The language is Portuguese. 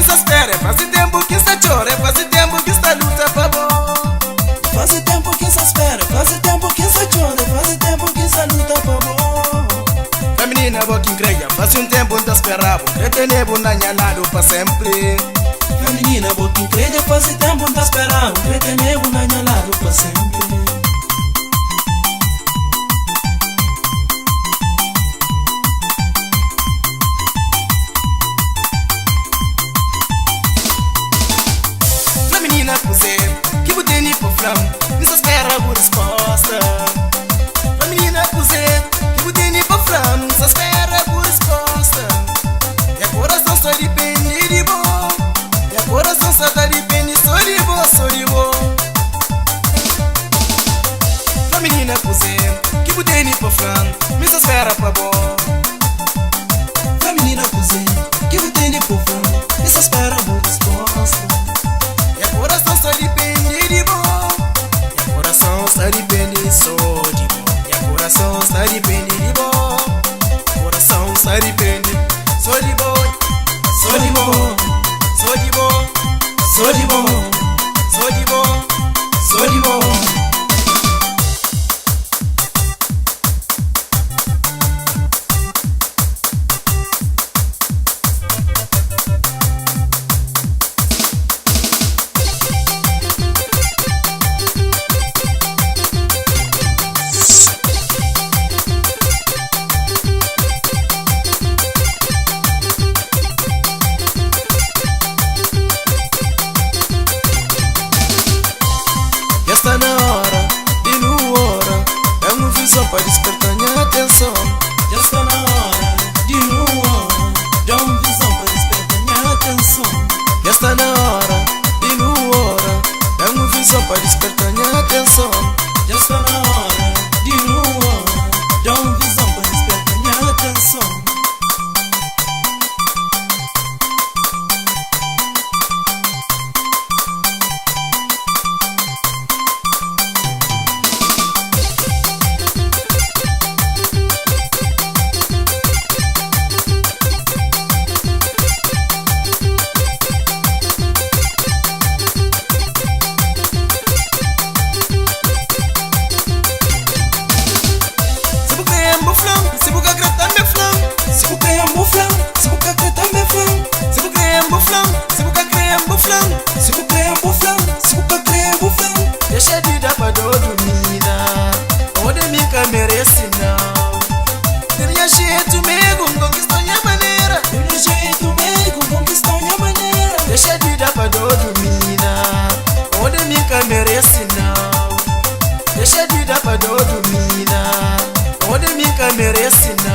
se espera, faz tempo que se chora, faz tempo que se luta pra bom. Faz tempo que se espera, faz tempo que se chora, faz tempo que se luta pra bom. A menina boa que increia, faz tempo que esperava, retenebo na minha lado pra sempre. A menina boa que increia, faz tempo que esperava, retenebo na minha lado pra sempre. Que botei ni por flam, me espera por resposta. A menina puser, que botei ni por flam, me espera por resposta. E a coração só depende de bom, e a coração só depende só de bom, só de bom. A menina puser, que botei ni por flam, me espera pra bom. A menina puser, que botei ni por flam, me espera por resposta. Coração só depende de bom, e a coração só depende só de bom, e a coração só depende de bom, coração só depende só de bom, só de bom, só de bom, só de bom, só de bom, só de bom. Está na hora, e no hora, é uma visão para despertar minha atenção. Já está na hora, de hora, já uma visão para despertar minha atenção. Já está na hora, e no hora, é uma visão para despertar minha atenção. Já está na hora, de hora, já uma visão para despertar minha atenção. Se você acredita me flam, se você quer muflam, se você acredita me flam, se você quer muflam, se você quer muflam, se você quer muflam, se você quer muflam. Deixa de dar pra dormida, onde me merece não. Teria jeito mesmo, conquistou minha maneira. Teria jeito mesmo, conquistou minha maneira. Deixa de dar pra dormida, onde me merece não. Deixa de dar pra dormida, onde me merece não.